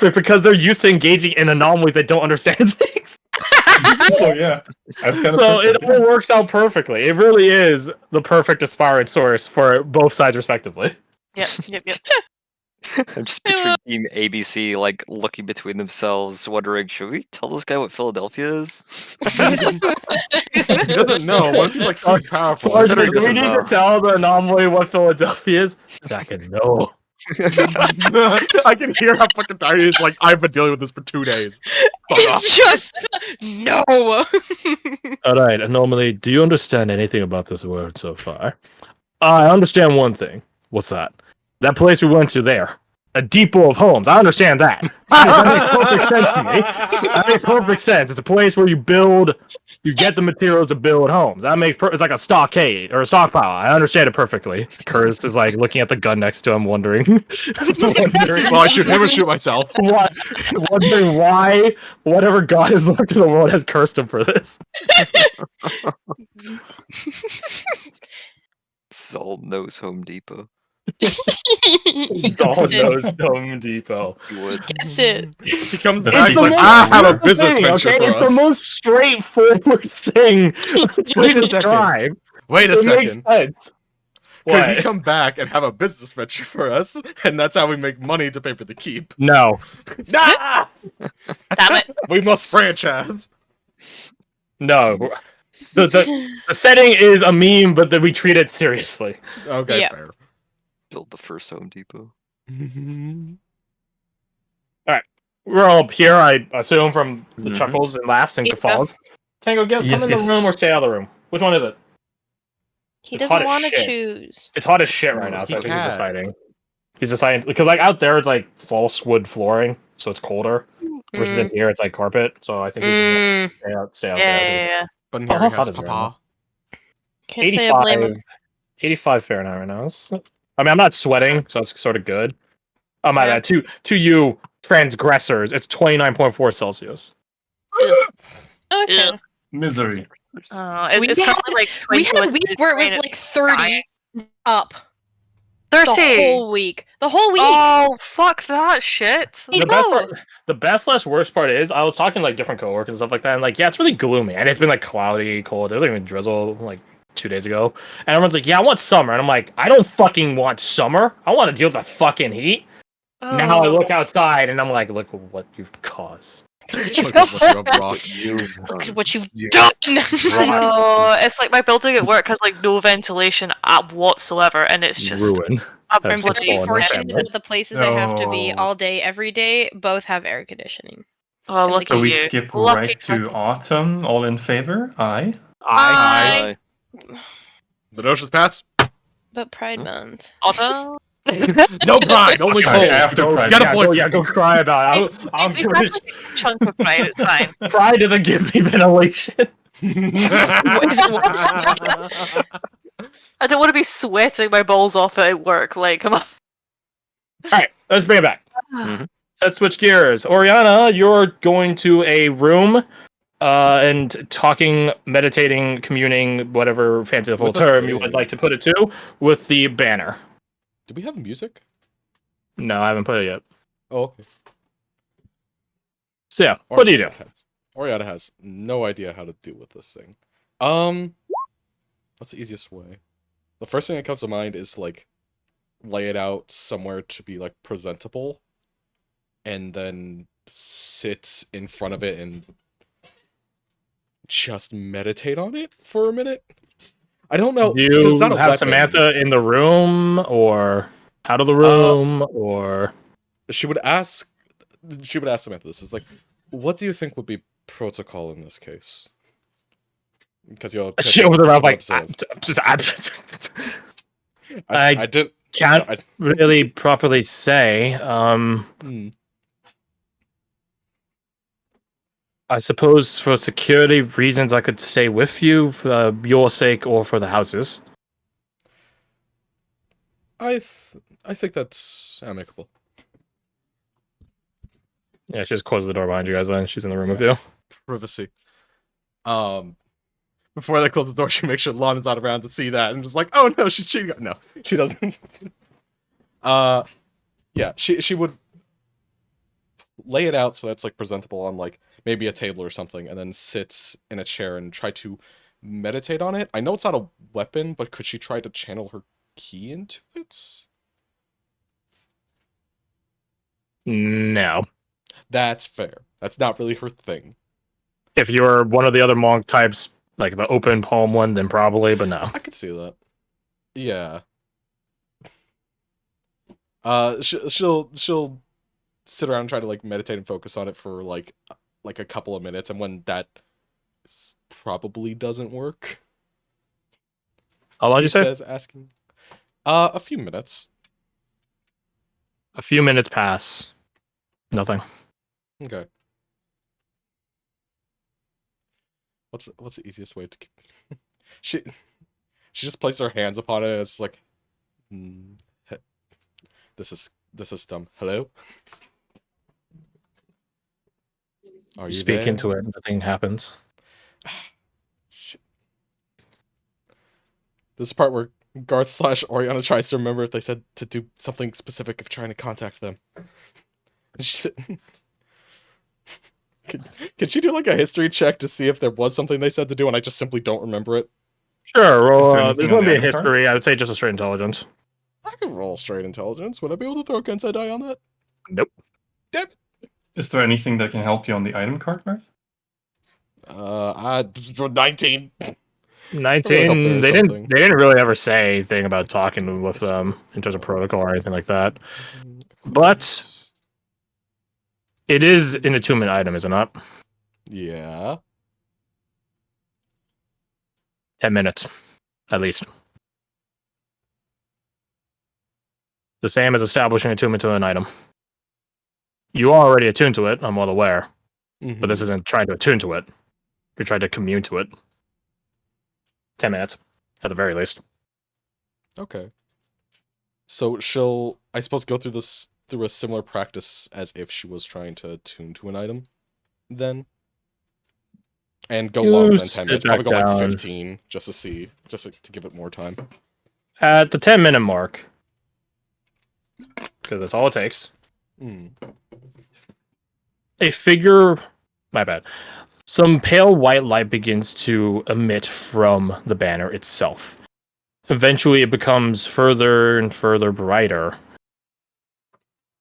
because they're used to engaging in anomalies that don't understand things. Oh yeah, that's kind of So it all works out perfectly. It really is the perfect aspirant source for both sides, respectively. Yep. I'm just picturing Team ABC like looking between themselves, wondering, should we tell this guy what Philadelphia is? He doesn't know. What if he's like super powerful? Sergeant, He do we doesn't need know. to tell the anomaly what Philadelphia is? Fucking no. I can hear how fucking tired he is. Like, I've been dealing with this for 2 days. It's just no. Alright, anomaly, do you understand anything about this world so far? I understand one thing. What's that? That place we went to there. A depot of homes. I understand that. That makes perfect sense to me. That makes perfect sense. It's a place where you build, you get the materials to build homes. That makes it's like a stockade or a stockpile. I understand it perfectly. Curtis is like looking at the gun next to him, wondering. Well, I should never shoot myself. Wondering why whatever God has looked in the world has cursed him for this. Saul knows Home Depot. Saul knows Home Depot. He would. That's it. He comes It's back the like, most- I have a here's the business thing, venture okay? for It's us. the most straightforward thing to Wait a second. describe. Wait a It makes second. sense. Could What? he come back and have a business venture for us? And that's how we make money to pay for the keep. No. Nah! Damn it. We must franchise. No. The setting is a meme, but we treat it seriously. Okay, Yeah. fair. Build the first Home Depot. We're all up here, I assume, from the Mhm. chuckles and laughs and Yeah. guffaws. Tango, come Yes, in the yes. room or stay out of the room. Which one is it? He It's hot doesn't as want to shit. choose. It's hot as shit right now, so He I think he's can. deciding. He's deciding because like out there it's like false wood flooring, so it's colder. Versus in here it's like carpet, so I think he's Mm. just stay out Yeah, there. yeah, yeah. But Oh, here how he hot has is it right Papa. Can't say I blame 85, him. 85 Fahrenheit right now. I mean, I'm not sweating, so it's sort of good. Oh my Yeah. bad. To you transgressors, it's 29.4 Celsius. Okay. Yeah. misery. It's We currently had- like We 20 had a week where it was like 30 up. The 30. whole week. The whole week. Oh, fuck that shit. I The best know. part, the best / worst part is I was talking to like different coworkers and stuff like that, and like, yeah, it's really gloomy, and it's been like cloudy, cold. It didn't even drizzle like 2 days ago, and everyone's like, yeah, I want summer, and I'm like, I don't fucking want summer. I want to deal with the fucking heat. Now I Oh. look outside and I'm like, look what you've caused. Look at what you have brought. Look at what you've Yeah. done. No, it's like my building at work has like no ventilation at whatsoever, and it's just Ruin. I'm That's I'm what's very going on. fortunate that the places I have to be No. all day, every day, both have air conditioning. Oh, look So at we you. skip Lucky right to fucking- autumn. All in favor? Aye. Aye. The notion's passed. But Pride Month. Otto? No pride, only Okay, cold. after Go- Pride. Get a Yeah, boyfriend. go cry about it. I'm We've got like a chunk of pride, it's fine. Pride doesn't give me ventilation. I don't want to be sweating my balls off at work, like, come on. Alright, let's bring it back. Mhm. Let's switch gears. Oriana, you're going to a room and talking, meditating, communing, whatever fanciful With a term you would thing. like to put it to, with the banner. Do we have music? No, I haven't put it yet. Oh, okay. So yeah, what do you do? Oriana has no idea how to deal with this thing. What's the easiest way? The first thing that comes to mind is like lay it out somewhere to be like presentable, and then sit in front of it and just meditate on it for a minute. I don't know. Do 'cause you it's not a have weapon. Samantha in the room or out of the room or She would ask Samantha this. It's like, what do you think would be protocol in this case? Because you're she opens her mouth like I didn't. can't I- really properly say. Hmm. I suppose for security reasons, I could stay with you for your sake or for the houses. I think that's amicable. Yeah, she just closes the door behind you guys, and she's in the room with you. Privacy. Before they close the door, she makes sure Lana's not around to see that, and just like, oh no, she's cheating. No, she doesn't. Yeah, she would lay it out so that's like presentable on like maybe a table or something, and then sit in a chair and try to meditate on it. I know it's not a weapon, but could she try to channel her ki into it? No. That's fair. That's not really her thing. If you're one of the other monk types, like the open palm one, then probably, but no. I could see that. Yeah. She'll sit around and try to like meditate and focus on it for like a couple of minutes, and when that probably doesn't work, How long did you say? says asking, a few minutes. A few minutes pass. Nothing. Okay. What's the easiest way to keep... she just places her hands upon it. And it's like, this is dumb. Hello. Are you Speak there? into it, nothing happens. Shit. This is the part where Garth / Oriana tries to remember if they said to do something specific if trying to contact them. Can she do like a history check to see if there was something they said to do and I just simply don't remember it? Sure, Is well, there anything there's on going to the be a item card? history. I would say just a straight intelligence. I could roll straight intelligence. Would I be able to throw a Kensei die on that? Nope. Damn it. Is there anything that can help you on the item card, Garth? 19. 19. there They is didn't. something. They didn't really ever say anything about talking with them in terms of protocol or anything like that. But it is an attunement item, is it not? Yeah. 10 minutes, at least. The same as establishing attunement to an item. You are already attuned to it, I'm well aware. But this isn't trying to attune to it. You're trying to commune to it. 10 minutes, at the very least. Okay. So she'll, I suppose, go through a similar practice as if she was trying to attune to an item, then, and go You longer than 10 sit minutes. Probably back go like down. 15, just to give it more time. At the 10-minute mark, because that's all it takes, a figure... My bad. Some pale white light begins to emit from the banner itself. Eventually, it becomes further and further brighter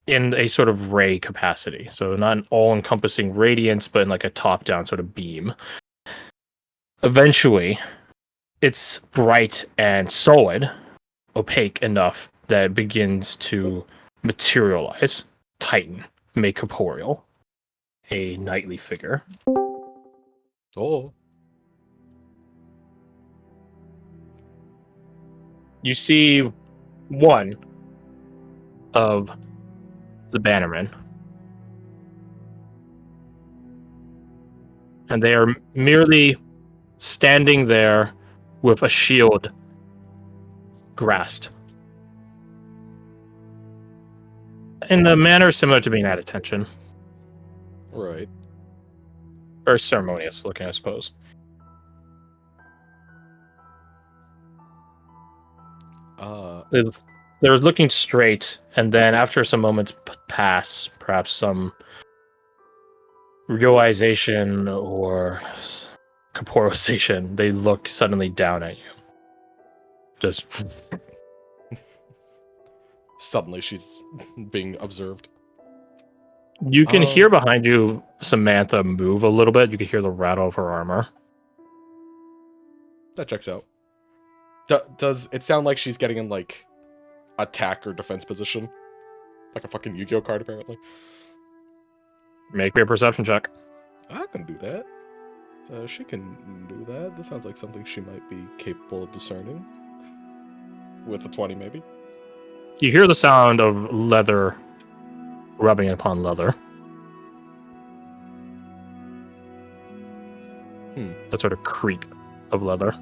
in a sort of ray capacity. So not an all-encompassing radiance, but in like a top-down sort of beam. Eventually, it's bright and solid, opaque enough that it begins to materialize, tighten, make corporeal. A knightly figure. Oh. You see one of the bannermen. And they are merely standing there with a shield grasped. In a manner similar to being at attention. Right. Very ceremonious looking, I suppose. They were looking straight, and then after some moments pass, perhaps some realization or corporealization, they look suddenly down at you. Just Suddenly she's being observed. you can hear behind you Samantha move a little bit. You can hear the rattle of her armor. That checks out. Does it sound like she's getting in like attack or defense position? Like a fucking Yu-Gi-Oh card, apparently. Make me a perception check. I can do that. She can do that. This sounds like something she might be capable of discerning. With a 20, maybe. You hear the sound of leather rubbing upon leather. That sort of creak of leather.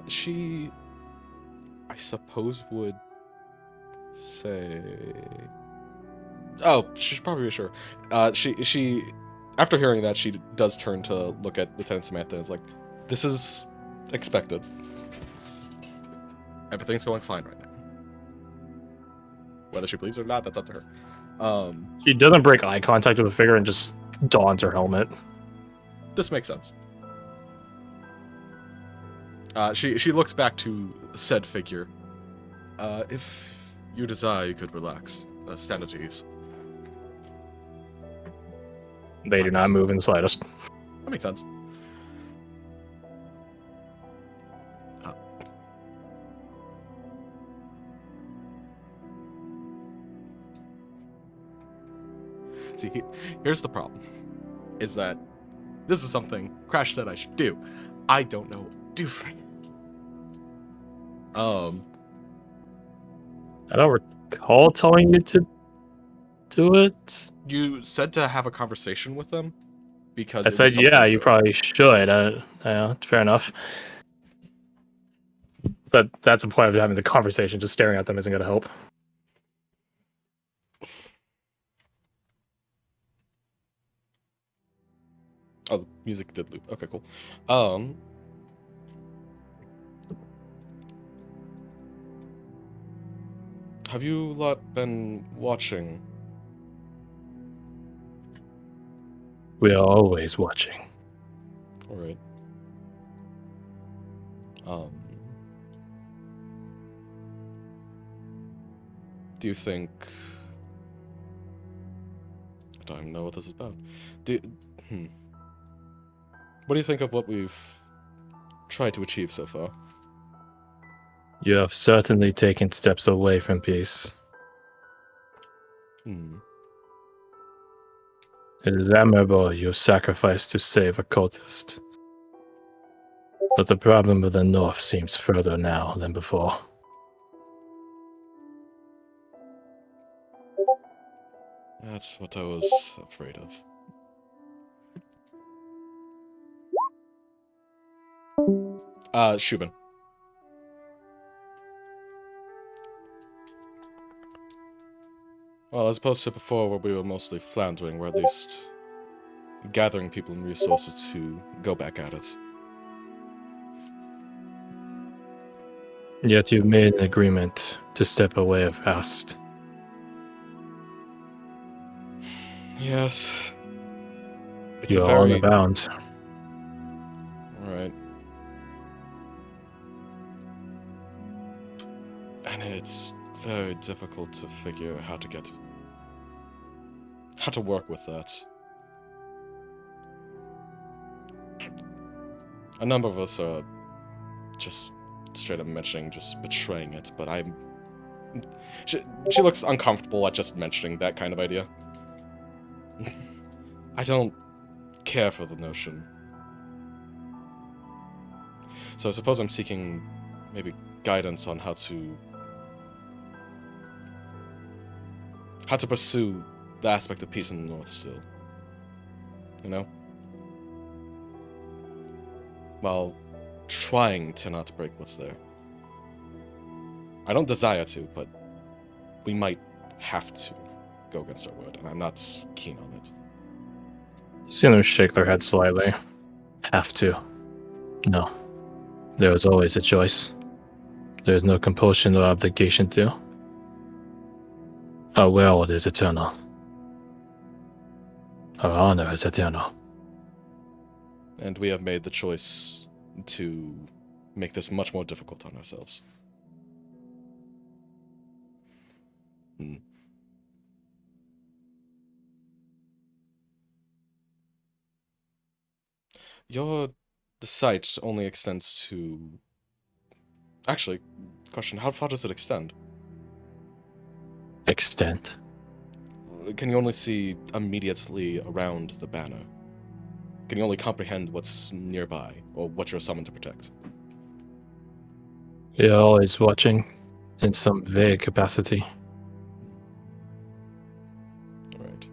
She, I suppose, would say... Oh, she's probably sure. She, after hearing that, she does turn to look at Lieutenant Samantha and is like, this is expected. Everything's going fine right now. Whether she believes it or not, that's up to her. She doesn't break eye contact with the figure and just dons her helmet. This makes sense. She looks back to said figure. If you desire, you could relax. Stand at ease. They do not move in the slightest. That makes sense. See, here's the problem. Is that this is something Crash said I should do. I don't know what to do for it. I don't recall telling you to do it. You said to have a conversation with them because I it was said, yeah, something you good. probably should. Fair enough. But that's the point of having the conversation. Just staring at them isn't going to help. Oh, the music did loop. Okay, cool. Have you lot been watching? We are always watching. All right. Do you think? I don't even know what this is about. What do you think of what we've tried to achieve so far? You have certainly taken steps away from peace. Hmm. It is admirable your sacrifice to save a cultist. But the problem with the North seems further now than before. That's what I was afraid of. Shubin. Well, as opposed to before where we were mostly floundering, we're at least gathering people and resources to go back at it. Yet you've made an agreement to step away fast. Yes. It's You a are on very... the bound. Alright. And it's very difficult to figure how to work with that. A number of us are just straight up mentioning just betraying it, but she looks uncomfortable at just mentioning that kind of idea. I don't care for the notion. So I suppose I'm seeking maybe guidance on how to pursue the aspect of peace in the North still. You know? While trying to not break what's there. I don't desire to, but we might have to go against our word, and I'm not keen on it. You see them shake their head slightly. Have to. No. There is always a choice. There is no compulsion or obligation to. Our will is eternal. Our honor is eternal. And we have made the choice to make this much more difficult on ourselves. The site only extends to... Actually, question, how far does it extend? Extent. Can you only see immediately around the banner? Can you only comprehend what's nearby, or what you're summoned to protect? We are always watching, in some vague capacity. Right.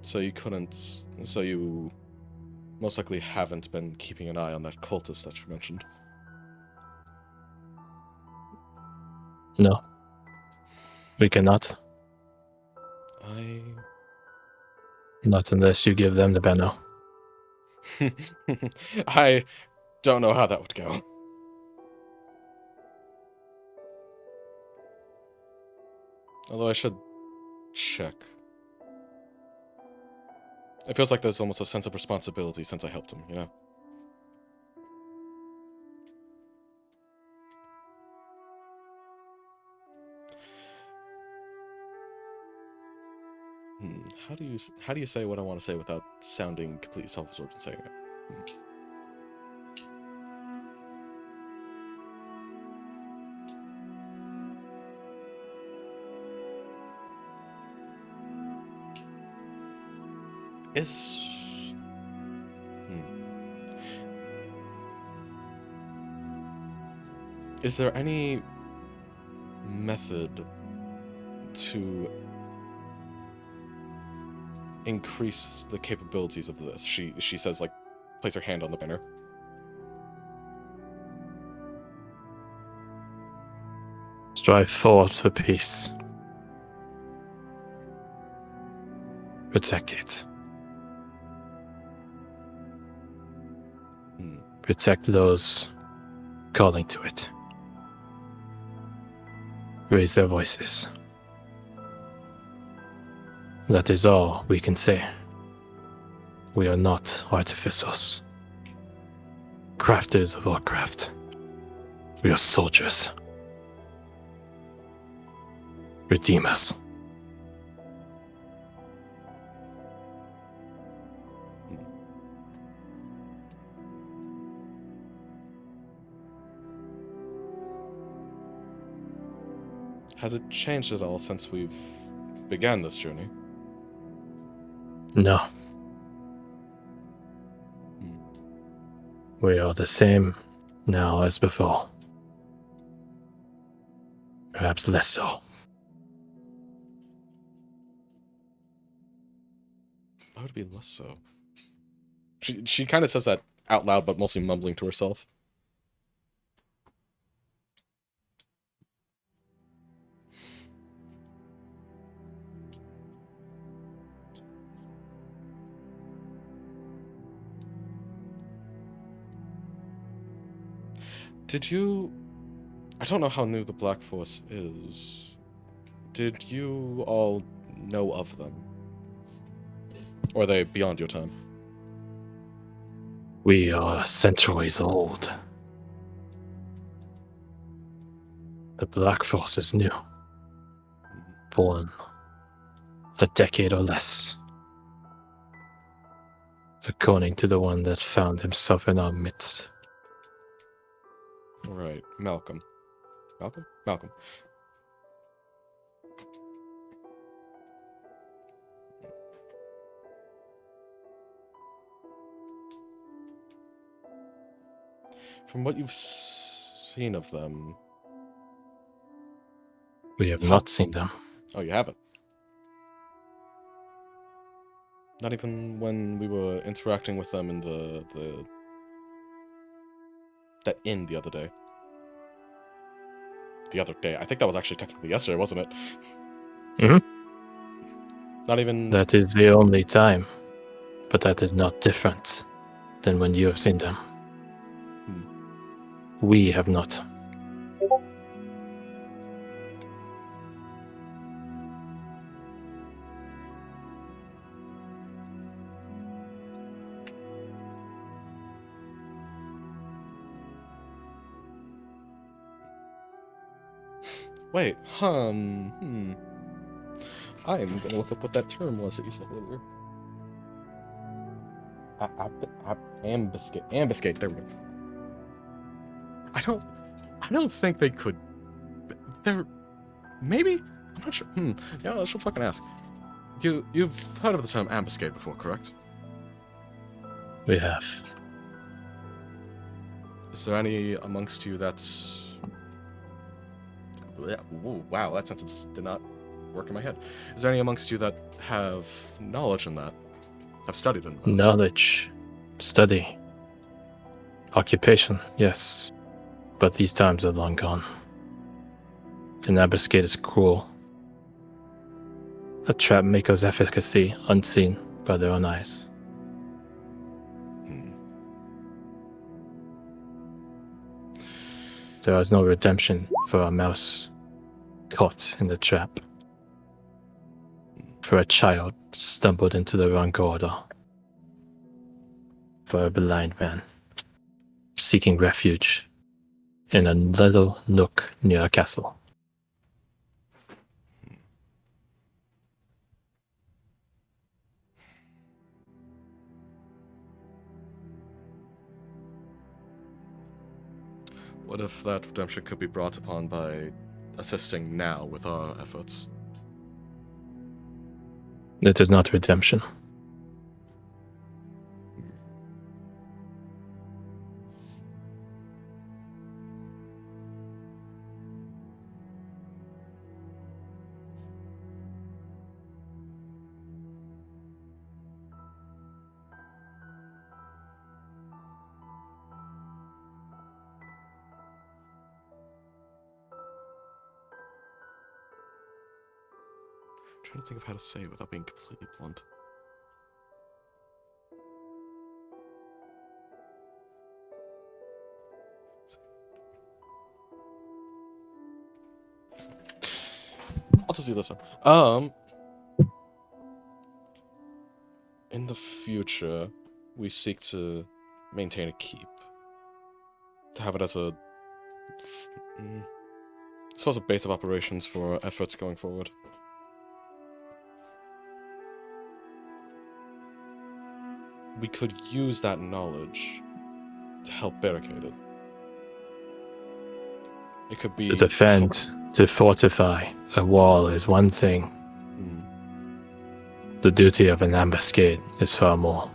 So you most likely haven't been keeping an eye on that cultist that you mentioned. No. We cannot. Not unless you give them the banner. I don't know how that would go. Although I should check. It feels like there's almost a sense of responsibility since I helped him, you know? How do you say what I want to say without sounding completely self-absorbed and saying it? Is there any method to increase the capabilities of this? She says, like, place her hand on the banner. Strive forward for peace. Protect it. Protect those calling to it. Raise their voices. That is all we can say. We are not artificers. Crafters of our craft. We are soldiers. Redeemers. Has it changed at all since we've began this journey? No. We are the same now as before. Perhaps less so. Why would it be less so? She kind of says that out loud, but mostly mumbling to herself. Did you... I don't know how new the Black Force is. Did you all know of them? Or are they beyond your time? We are centuries old. The Black Force is new. Born a decade or less. According to the one that found himself in our midst. Right, Malcolm. Malcolm? Malcolm. From what you've seen of them... We have not seen them. Oh, you haven't? Not even when we were interacting with them in that inn the other day. The other day. I think that was actually technically yesterday, wasn't it? Mm-hmm. Not even... That is the only time. But that is not different than when you have seen them. We have not. Wait, I'm gonna look up what that term was that you said earlier. Ambuscade. Ambuscade, there we go. I don't think they could... They're... Maybe? I'm not sure. Yeah, I should fucking ask. You've heard of the term ambuscade before, correct? We have. Is there any amongst you that's... Ooh, wow, that sentence did not work in my head. Is there any amongst you that have knowledge in that? Have studied in that? Knowledge. Study. Occupation, yes. But these times are long gone. An ambuscade is cruel. A trap maker's efficacy unseen by their own eyes. There is no redemption for a mouse caught in the trap. For a child stumbled into the wrong order. For a blind man seeking refuge in a little nook near a castle. What if that redemption could be brought upon by assisting now with our efforts? It is not redemption. I'm trying to think of how to say it without being completely blunt. I'll just do this one. In the future, we seek to maintain a keep. To have it as a, I suppose, a base of operations for our efforts going forward. We could use that knowledge to help barricade it. It could be To defend, to fortify a wall is one thing. The duty of an ambuscade is far more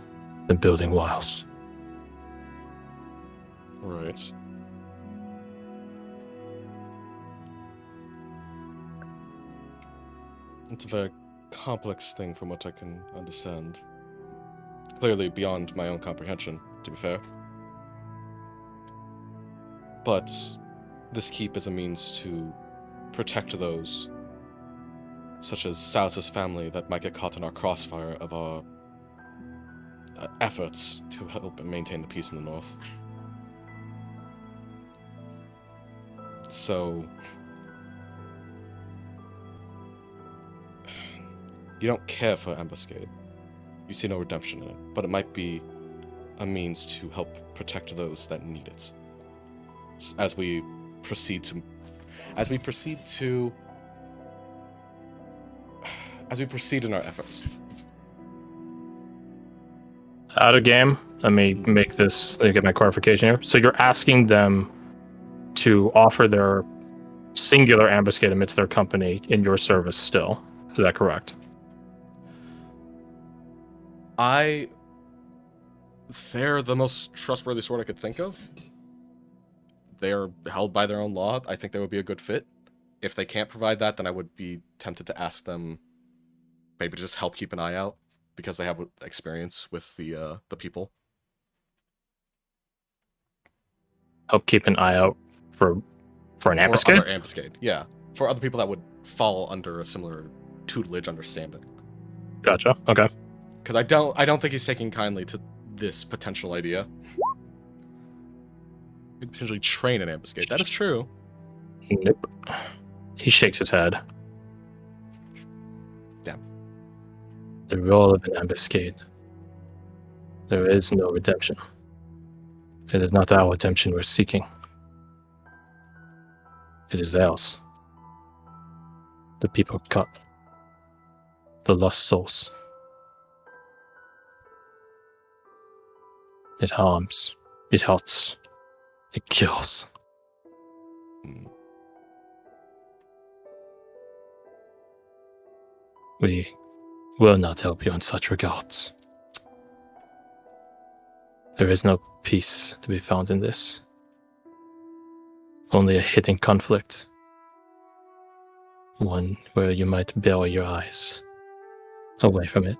than building walls. Right. It's a very complex thing from what I can understand. Clearly beyond my own comprehension, to be fair. But this keep is a means to protect those, such as Sal's family, that might get caught in our crossfire of our efforts to help and maintain the peace in the north. So, you don't care for ambuscade. You see no redemption in it, but it might be a means to help protect those that need it. As we proceed in our efforts. Out of game, let me get my clarification here. So you're asking them to offer their singular ambuscade amidst their company in your service still. Is that correct? They're the most trustworthy sword I could think of. They're held by their own law. I think they would be a good fit. If they can't provide that, then I would be tempted to ask them maybe just help keep an eye out, because they have experience with the people. Help keep an eye out for an ambuscade? For other ambuscade, yeah. For other people that would fall under a similar tutelage understanding. Gotcha. Okay. Because I don't think he's taking kindly to this potential idea. Could potentially train an ambuscade. That is true. Nope. He shakes his head. Damn. The role of an ambuscade. There is no redemption. It is not our redemption we're seeking. It is theirs. The people cut. The lost souls. It harms. It hurts. It kills. We will not help you in such regards. There is no peace to be found in this. Only a hidden conflict. One where you might bury your eyes away from it.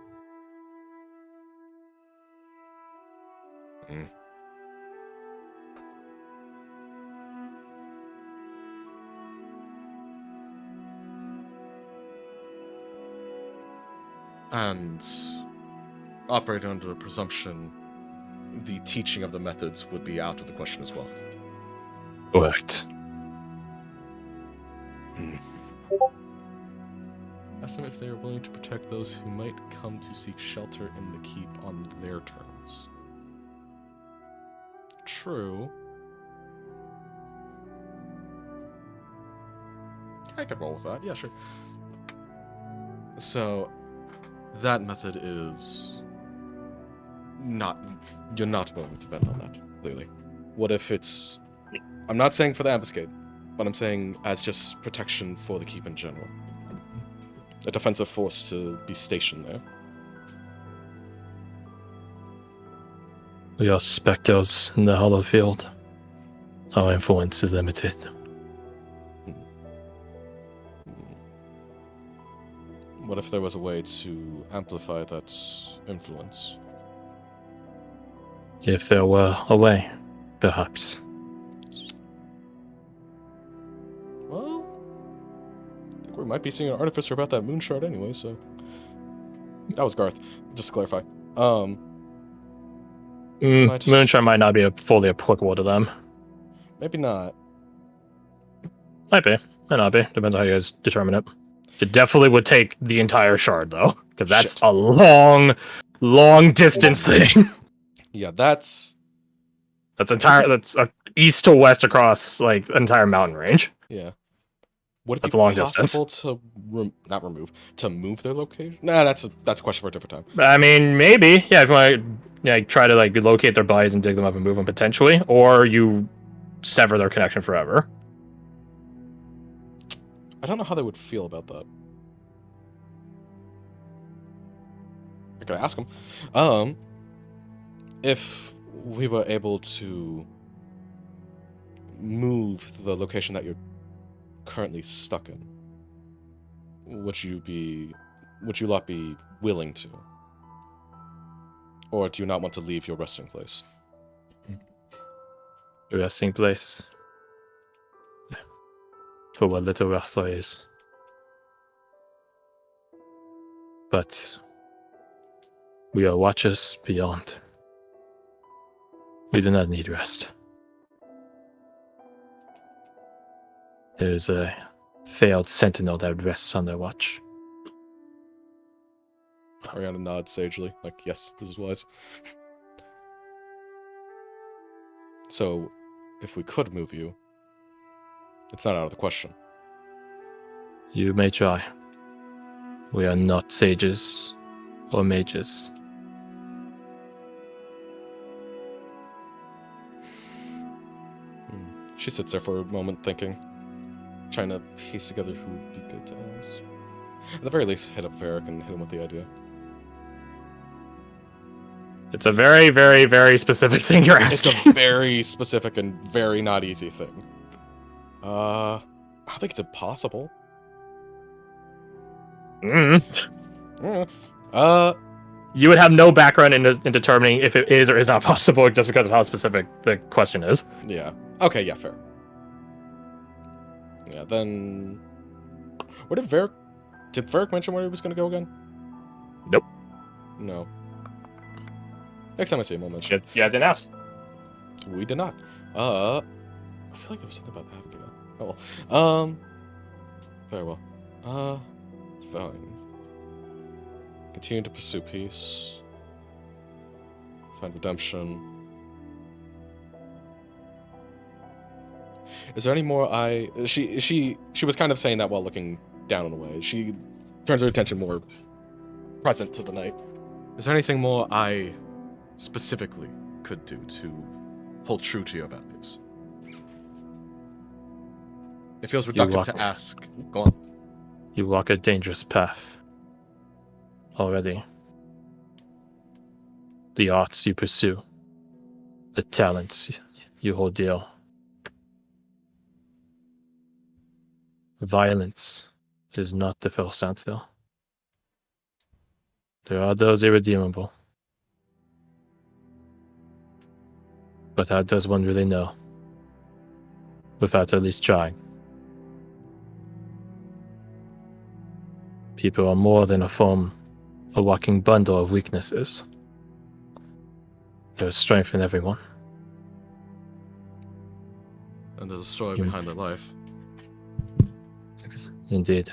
And operating under the presumption the teaching of the methods would be out of the question as well. Correct. Ask them if they are willing to protect those who might come to seek shelter in the keep on their terms. True. I could roll with that. Yeah, sure. So, that method is not... You're not willing to bet on that, clearly. What if it's... I'm not saying for the ambuscade, but I'm saying as just protection for the keep in general. A defensive force to be stationed there. We are specters in the hollow field. Our influence is limited. What if there was a way to amplify that influence? If there were a way, perhaps. Well, I think we might be seeing an artificer about that moon shard anyway, so... That was Garth, just to clarify. Might- Moonshine might not be fully applicable to them. Maybe not. Might be. Might not be. Depends on how you guys determine it. It definitely would take the entire shard, though, because that's Shit. a long distance thing. Yeah, that's... That's east to west across like the entire mountain range. Yeah. Would it That's be a long distance. possible to to move their location? Nah, that's a question for a different time. I mean, maybe. Yeah, if you want to try to like locate their bodies and dig them up and move them potentially, or you sever their connection forever. I don't know how they would feel about that. I could ask them. If we were able to move the location that you're currently stuck in, would you lot be willing to? Or do you not want to leave your resting place? Resting place. For what little rest there is. But we are watchers beyond. We do not need rest. There is a failed sentinel that rests on their watch. Ariana nods sagely, like, yes, this is wise. So, if we could move you, it's not out of the question. You may try. We are not sages or mages. She sits there for a moment thinking, trying to piece together who would be good to ask. At the very least, hit up Varric and hit him with the idea. It's a very, very, very specific thing you're It's asking. a very specific and very not easy thing. I don't think it's impossible. You would have no background in determining if it is or is not possible just because of how specific the question is. Yeah. Okay, yeah, fair. Yeah, then... Where did Varric... Did Varric mention where he was going to go again? Nope. No. Next time I see him, I'll mention it. Yeah, I didn't ask. We did not. I feel like there was something about Abigail. Oh well. Very well. Fine. Continue to pursue peace. Find redemption. Is there any more she was kind of saying that while looking down and away. She turns her attention more present to the night. Is there anything more I specifically could do to hold true to your values? It feels reductive to ask. Go on. You walk a dangerous path. Already. The arts you pursue. The talents you hold dear. Violence is not the first answer. There are those irredeemable. But how does one really know? Without at least trying. People are more than a walking bundle of weaknesses. There is strength in everyone. And there's a story behind their life. Indeed.